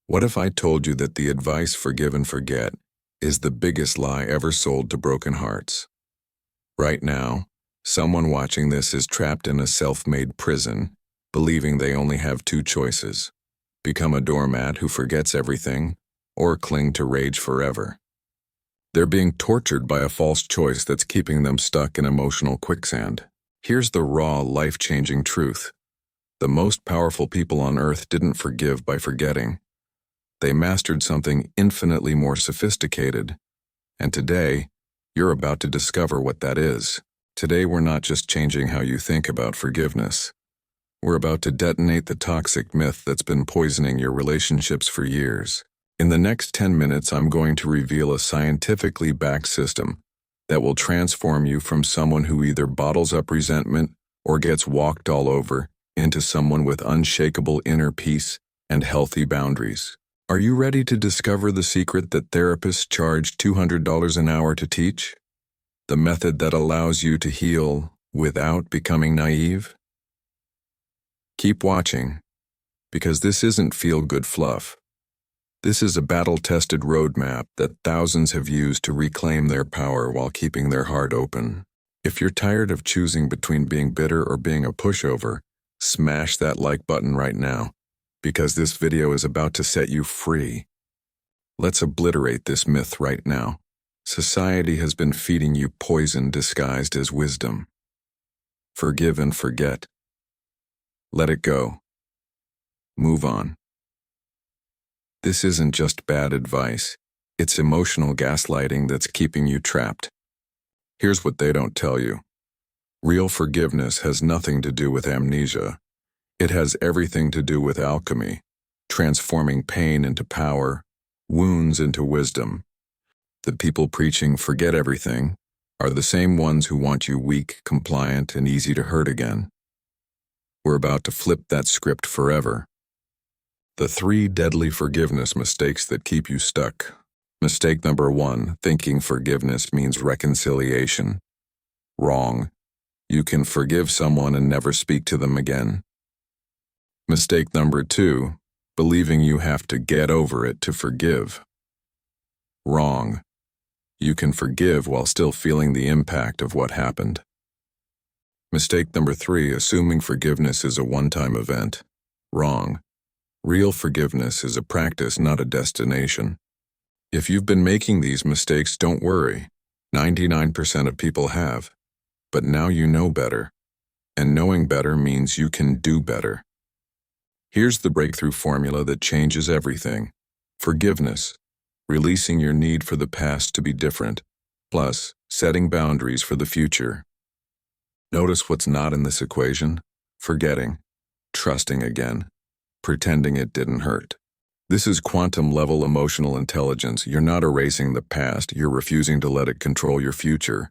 What if I told you that the advice forgive and forget is the biggest lie ever sold to broken hearts? Right now, someone watching this is trapped in a self-made prison, believing they only have two choices: become a doormat who forgets everything, or cling to rage forever. They're being tortured by a false choice that's keeping them stuck in emotional quicksand. Here's the raw, life-changing truth. The most powerful people on earth didn't forgive by forgetting. They mastered something infinitely more sophisticated. And today, you're about to discover what that is. Today, we're not just changing how you think about forgiveness. We're about to detonate the toxic myth that's been poisoning your relationships for years. In the next 10 minutes, I'm going to reveal a scientifically backed system that will transform you from someone who either bottles up resentment or gets walked all over into someone with unshakable inner peace and healthy boundaries. Are you ready to discover the secret that therapists charge $200 an hour to teach? The method that allows you to heal without becoming naive? Keep watching, because this isn't feel-good fluff. This is a battle-tested roadmap that thousands have used to reclaim their power while keeping their heart open. If you're tired of choosing between being bitter or being a pushover, smash that like button right now, because this video is about to set you free. Let's obliterate this myth right now. Society has been feeding you poison disguised as wisdom. Forgive and forget. Let it go. Move on. This isn't just bad advice. It's emotional gaslighting that's keeping you trapped. Here's what they don't tell you. Real forgiveness has nothing to do with amnesia. It has everything to do with alchemy, transforming pain into power, wounds into wisdom. The people preaching forget everything are the same ones who want you weak, compliant, and easy to hurt again. We're about to flip that script forever. The 3 deadly forgiveness mistakes that keep you stuck. Mistake number 1, thinking forgiveness means reconciliation. Wrong. You can forgive someone and never speak to them again. Mistake number 2, believing you have to get over it to forgive. Wrong. You can forgive while still feeling the impact of what happened. Mistake number 3, assuming forgiveness is a one-time event. Wrong. Real forgiveness is a practice, not a destination. If you've been making these mistakes, don't worry. 99% of people have. But now you know better. And knowing better means you can do better. Here's the breakthrough formula that changes everything. Forgiveness, releasing your need for the past to be different, plus setting boundaries for the future. Notice what's not in this equation: forgetting, trusting again, pretending it didn't hurt. This is quantum-level emotional intelligence. You're not erasing the past, you're refusing to let it control your future.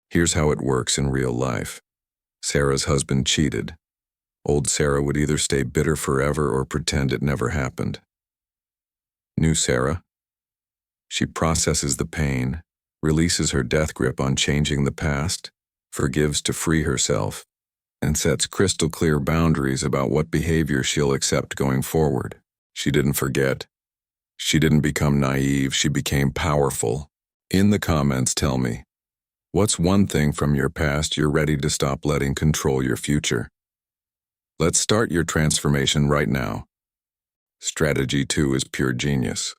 Here's how it works in real life. Sarah's husband cheated. Old Sarah would either stay bitter forever or pretend it never happened. New Sarah? She processes the pain, releases her death grip on changing the past, forgives to free herself, and sets crystal-clear boundaries about what behavior she'll accept going forward. She didn't forget. She didn't become naive, she became powerful. In the comments, tell me, what's one thing from your past you're ready to stop letting control your future? Let's start your transformation right now. Strategy 2 is pure genius.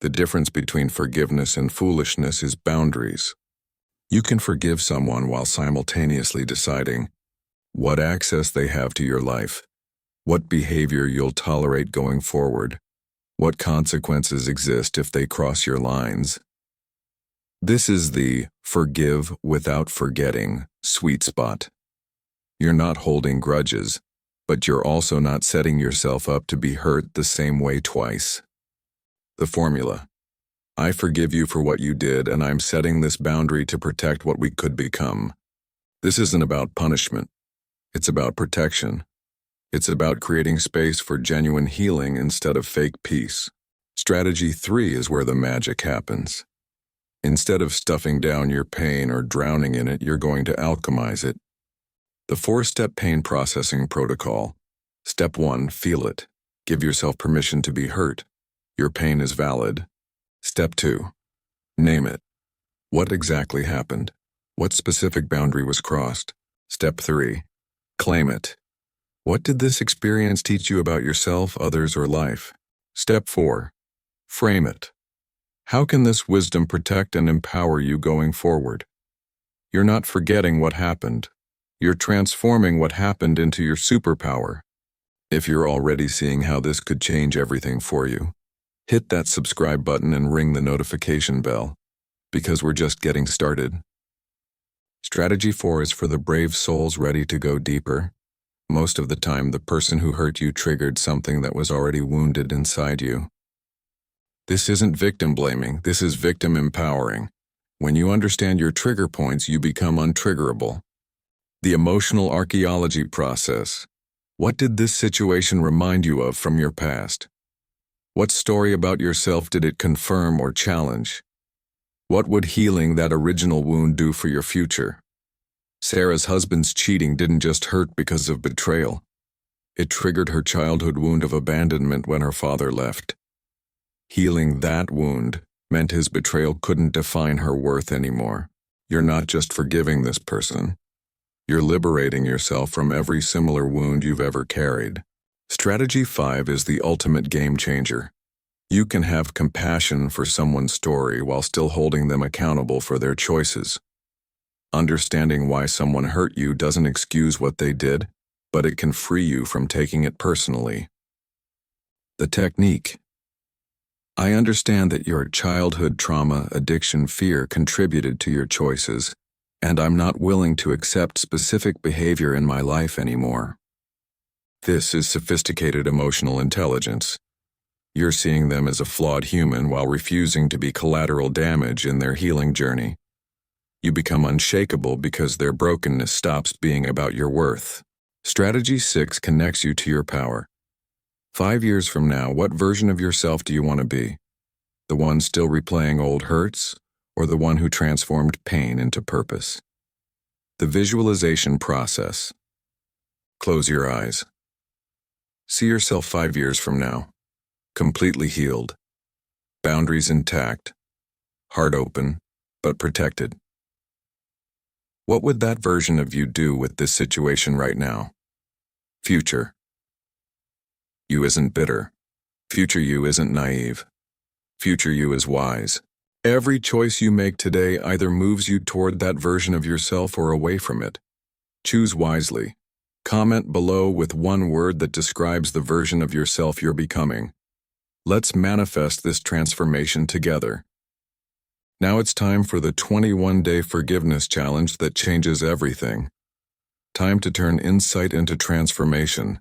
The difference between forgiveness and foolishness is boundaries. You can forgive someone while simultaneously deciding what access they have to your life, what behavior you'll tolerate going forward, what consequences exist if they cross your lines. This is the forgive without forgetting sweet spot. You're not holding grudges, but you're also not setting yourself up to be hurt the same way twice. The formula: I forgive you for what you did, and I'm setting this boundary to protect what we could become. This isn't about punishment. It's about protection. It's about creating space for genuine healing instead of fake peace. Strategy 3 is where the magic happens. Instead of stuffing down your pain or drowning in it, you're going to alchemize it. The 4-step pain processing protocol. Step 1, feel it. Give yourself permission to be hurt. Your pain is valid. Step 2. Name it. What exactly happened? What specific boundary was crossed? Step 3. Claim it. What did this experience teach you about yourself, others, or life? Step 4. Frame it. How can this wisdom protect and empower you going forward? You're not forgetting what happened. You're transforming what happened into your superpower. If you're already seeing how this could change everything for you, hit that subscribe button and ring the notification bell, because we're just getting started. Strategy 4 is for the brave souls ready to go deeper. Most of the time, the person who hurt you triggered something that was already wounded inside you. This isn't victim blaming, this is victim empowering. When you understand your trigger points, you become untriggerable. The emotional archaeology process. What did this situation remind you of from your past? What story about yourself did it confirm or challenge? What would healing that original wound do for your future? Sarah's husband's cheating didn't just hurt because of betrayal. It triggered her childhood wound of abandonment when her father left. Healing that wound meant his betrayal couldn't define her worth anymore. You're not just forgiving this person. You're liberating yourself from every similar wound you've ever carried. Strategy 5 is the ultimate game changer. You can have compassion for someone's story while still holding them accountable for their choices. Understanding why someone hurt you doesn't excuse what they did, but it can free you from taking it personally. The technique. I understand that your childhood trauma, addiction, fear contributed to your choices, and I'm not willing to accept specific behavior in my life anymore. This is sophisticated emotional intelligence. You're seeing them as a flawed human while refusing to be collateral damage in their healing journey. You become unshakable because their brokenness stops being about your worth. Strategy 6 connects you to your power. 5 years from now, what version of yourself do you want to be? The one still replaying old hurts, or the one who transformed pain into purpose? The visualization process. Close your eyes. See yourself 5 years from now, completely healed, boundaries intact, heart open, but protected. What would that version of you do with this situation right now? Future. You isn't bitter. Future you isn't naive. Future you is wise. Every choice you make today either moves you toward that version of yourself or away from it. Choose wisely. Comment below with one word that describes the version of yourself you're becoming. Let's manifest this transformation together. Now it's time for the 21-day forgiveness challenge that changes everything. Time to turn insight into transformation.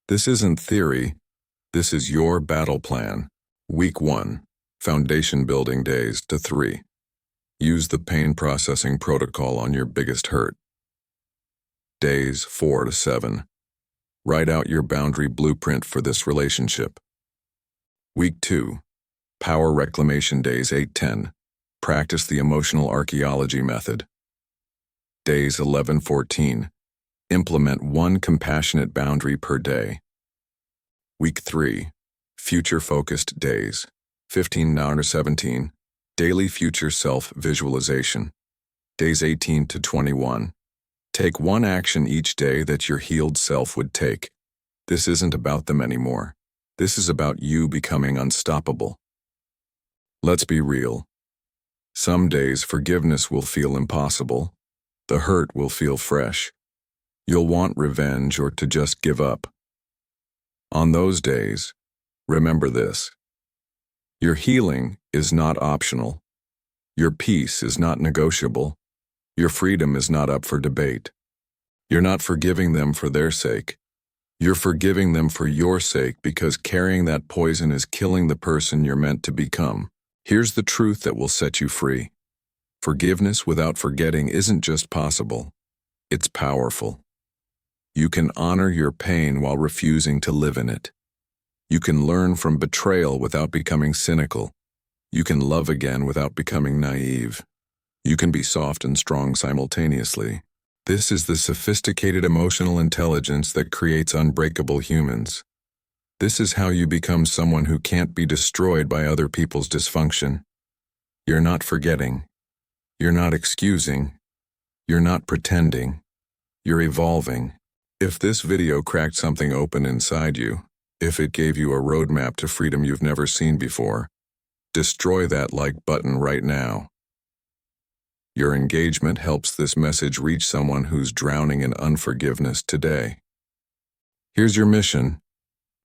This isn't theory. This is your battle plan. Week 1. Foundation building days to 3. Use the pain processing protocol on your biggest hurt. Days 4 to 7. Write out your boundary blueprint for this relationship. Week 2. Power reclamation days 8-10. Practice the emotional archaeology method. Days 11-14. Implement one compassionate boundary per day. Week 3. Future-focused days, 15-17. Daily future self-visualization. Days 18-21. Take one action each day that your healed self would take. This isn't about them anymore. This is about you becoming unstoppable. Let's be real. Some days forgiveness will feel impossible. The hurt will feel fresh. You'll want revenge or to just give up. On those days, remember this. Your healing is not optional. Your peace is not negotiable. Your freedom is not up for debate. You're not forgiving them for their sake. You're forgiving them for your sake because carrying that poison is killing the person you're meant to become. Here's the truth that will set you free. Forgiveness without forgetting isn't just possible. It's powerful. You can honor your pain while refusing to live in it. You can learn from betrayal without becoming cynical. You can love again without becoming naive. You can be soft and strong simultaneously. This is the sophisticated emotional intelligence that creates unbreakable humans. This is how you become someone who can't be destroyed by other people's dysfunction. You're not forgetting. You're not excusing. You're not pretending. You're evolving. If this video cracked something open inside you, if it gave you a roadmap to freedom you've never seen before, destroy that like button right now. Your engagement helps this message reach someone who's drowning in unforgiveness today. Here's your mission.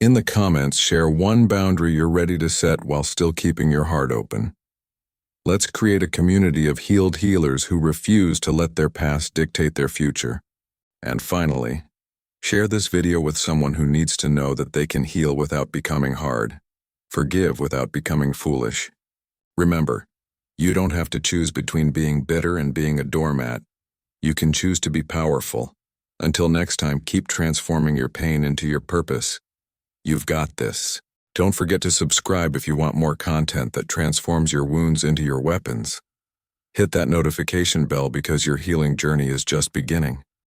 In the comments, share one boundary you're ready to set while still keeping your heart open. Let's create a community of healed healers who refuse to let their past dictate their future. And finally, share this video with someone who needs to know that they can heal without becoming hard, forgive without becoming foolish. Remember, you don't have to choose between being bitter and being a doormat. You can choose to be powerful. Until next time, keep transforming your pain into your purpose. You've got this. Don't forget to subscribe if you want more content that transforms your wounds into your weapons. Hit that notification bell because your healing journey is just beginning.